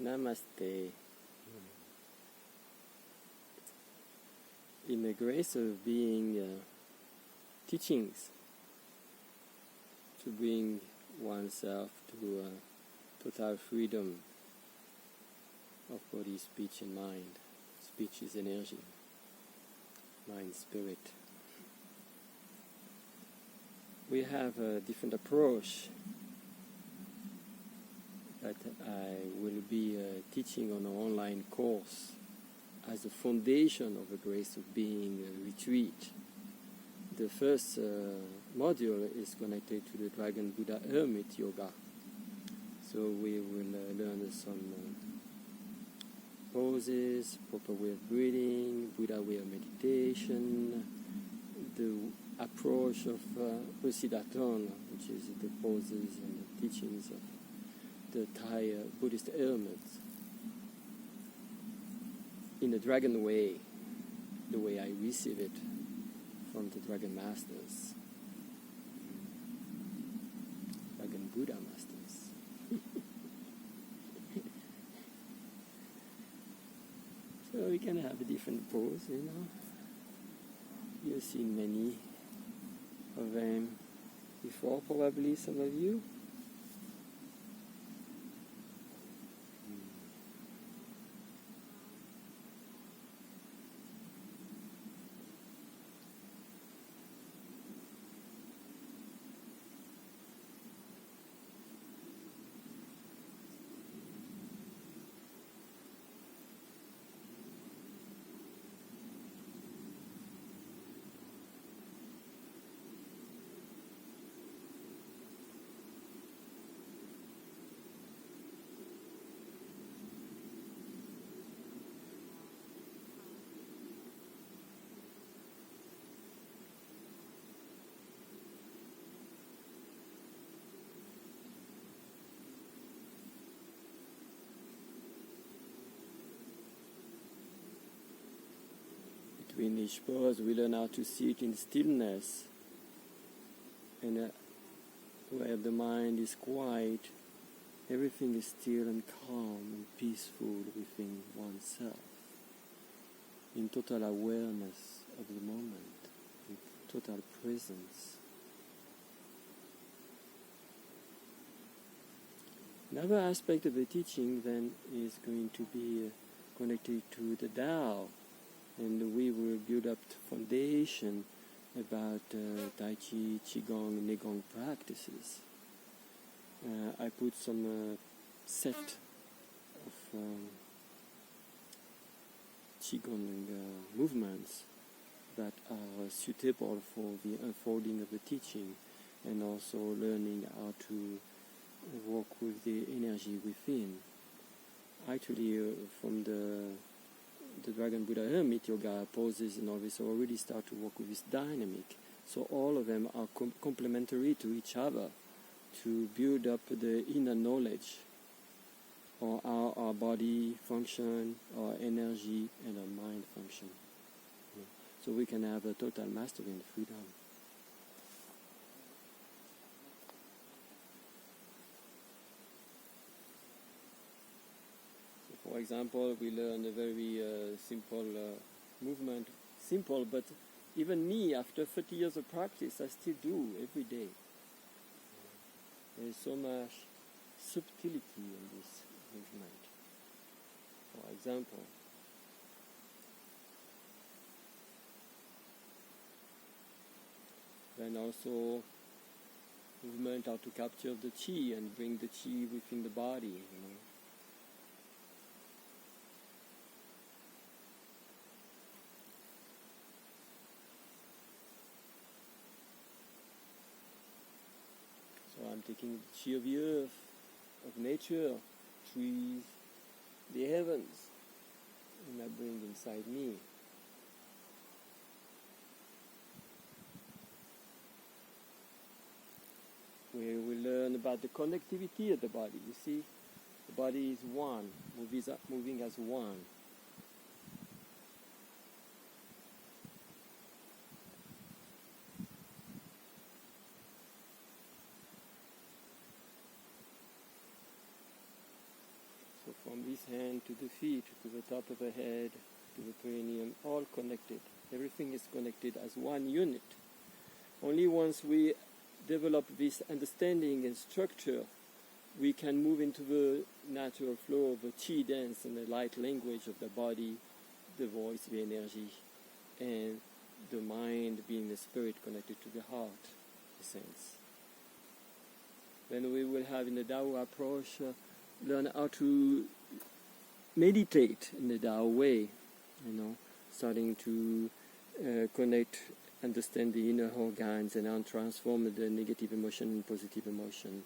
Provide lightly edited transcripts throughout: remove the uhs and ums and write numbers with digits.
Namaste. In the grace of being teachings to bring oneself to total freedom of body, speech and mind. Speech is energy, mind, spirit. We have a different approach that I will be teaching on an online course as a foundation of the Grace of Being retreat. The first module is connected to the Dragon Buddha Hermit Yoga. So we will learn some poses, proper way of breathing, Buddha way of meditation, the approach of Bosiddhatthana, which is the poses and the teachings of the Thai Buddhist hermits, in the Dragon way, the way I receive it from the Dragon Masters, Dragon Buddha Masters. So we can have a different pose, you know. You've seen many of them before, probably some of you. Between each pose, we learn how to sit in stillness, and where the mind is quiet, everything is still and calm and peaceful within oneself, in total awareness of the moment, in total presence. Another aspect of the teaching then is going to be connected to the Tao. And we will build up the foundation about Tai Chi, Qigong, Neigong practices. I put some set of Qigong movements that are suitable for the unfolding of the teaching, and also learning how to work with the energy within. Actually, from the Dragon Buddha Hermit Yoga poses and all this already start to work with this dynamic. So all of them are complementary to each other to build up the inner knowledge or how our body function, our energy and our mind function. So we can have a total mastery and freedom. For example, we learn a very simple movement. Simple, but even me, after 30 years of practice, I still do every day. There is so much subtlety in this movement. For example, then also movement how to capture the chi and bring the chi within the body, you know. I'm taking the chi of the earth, of nature, trees, the heavens, and I bring inside me. Where we learn about the connectivity of the body. You see, the body is one, moving as one. from this hand to the feet, to the top of the head, to the perineum, all connected. Everything is connected as one unit. Only once we develop this understanding and structure, we can move into the natural flow of the chi dance and the light language of the body, the voice, the energy, and the mind being the spirit connected to the heart, essence. Then we will have in the Tao approach, learn how to meditate in the Tao way, starting to connect, understand the inner organs and transform the negative emotion in positive emotion,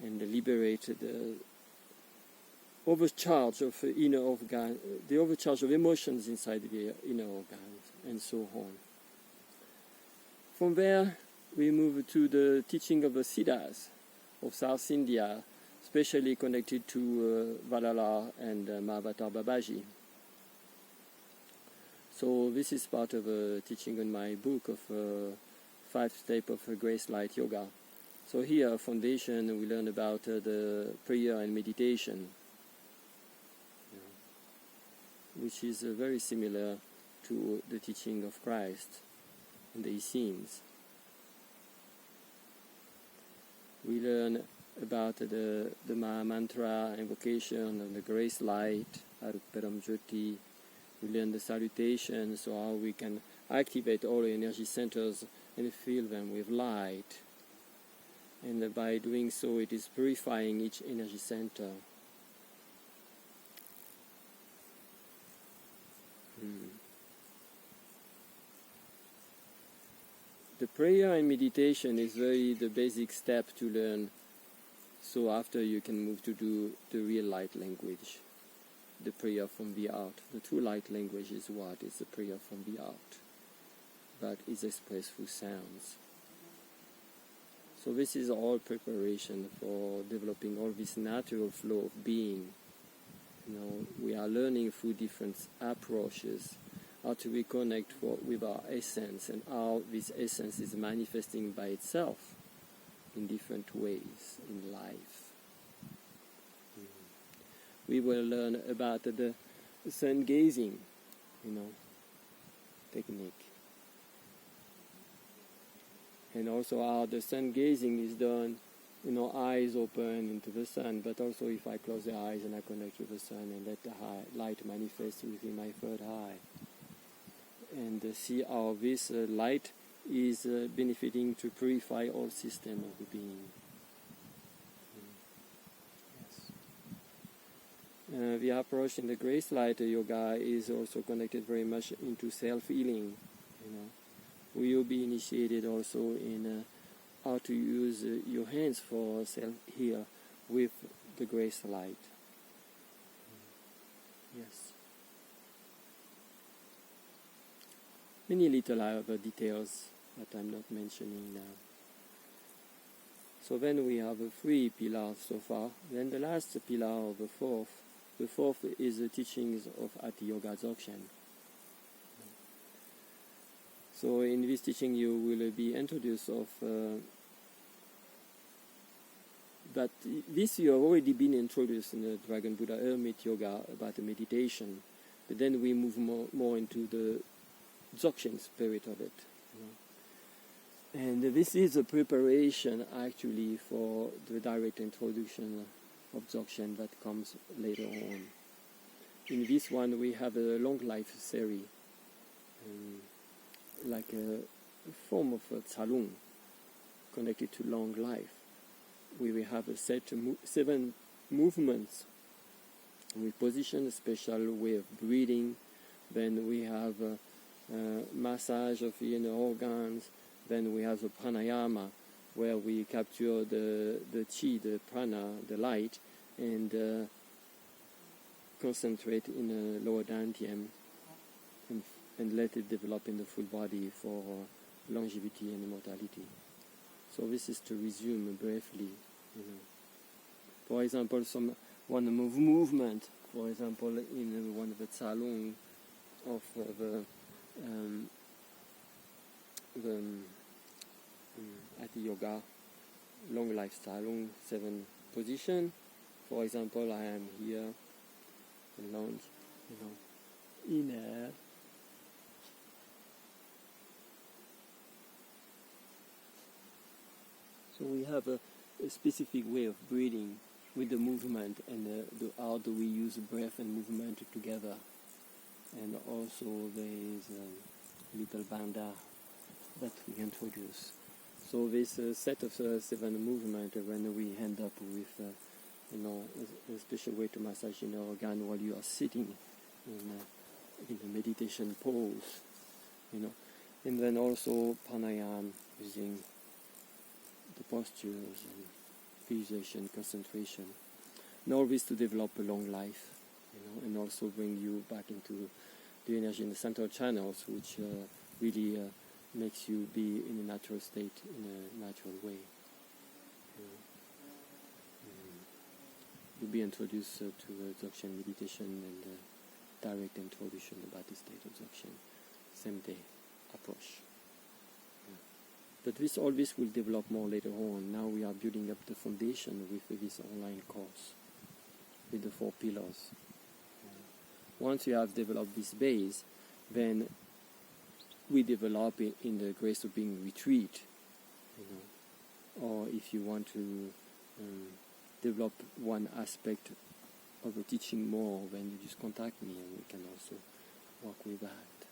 and liberate the overcharge of inner organ, the overcharge of emotions inside the inner organs, and so on. From there, we move to the teaching of the Siddhas of South India, especially connected to Valala and Mahavatar Babaji. So this is part of a teaching in my book of 5 steps of Grace Light Yoga. So here, foundation, we learn about the prayer and meditation, which is very similar to the teaching of Christ in the Essenes. We learn about the Maha Mantra, invocation of the Grace Light, Aruparam Jyoti. We learn the salutation, so how we can activate all the energy centers and fill them with light. And by doing so, it is purifying each energy center. The prayer and meditation is very the basic step to learn, so after you can move to do the real light language, the prayer from the heart. The true light language is what? It's the prayer from the heart, but is expressed through sounds. So this is all preparation for developing all this natural flow of being. We are learning through different approaches how to reconnect with our essence and how this essence is manifesting by itself in different ways in life. We will learn about the sun gazing, technique. And also how the sun gazing is done, eyes open into the sun, but also if I close the eyes and I connect with the sun and let the light manifest within my third eye. And see how this light is benefiting to purify all system of the being. Yes. The approach in the Grace Light Yoga is also connected very much into self-healing. We will be initiated also in how to use your hands for self-heal with the Grace Light. Yes. Many little other details that I'm not mentioning now. So then we have 3 pillars so far. Then the last pillar of the fourth is the teachings of Hatha Yoga Dzogchen. So in this teaching you will be introduced of but this you have already been introduced in the Dragon Buddha Hermit Yoga about the meditation. But then we move more into the Dzogchen spirit of it. And this is a preparation actually for the direct introduction of Dzogchen that comes later on. In this one we have a long life theory, like a form of a Tsalung connected to long life. We will have a 7 movements with position special way of breathing. Then we have massage of the inner organs. Then we have the pranayama, where we capture the chi, the prana, the light, and concentrate in the lower dantian and let it develop in the full body for longevity and immortality. So this is to resume briefly. For example, one movement. For example, in one of the Tsalung of the Hatha Yoga, long life Tsalung, 7 position. For example, I am here and lunge, inhale, so we have a specific way of breathing with the movement, and how do we use breath and movement together. And also there is a little banda that we introduce. So this set of 7 movements, when we end up with a special way to massage in the organ while you are sitting in a meditation pose, and then also pranayama, using the postures and visualization, concentration, and all this to develop a long life, and also bring you back into the energy in the central channels, which really makes you be in a natural state, in a natural way. You'll be introduced to Dzogchen meditation and direct introduction about the state of Dzogchen, same day approach. But all this will develop more later on. Now we are building up the foundation with this online course, with the 4 pillars. Once you have developed this base, then we develop it in the Grace of Being retreat, or if you want to develop one aspect of the teaching more, then you just contact me and we can also work with that.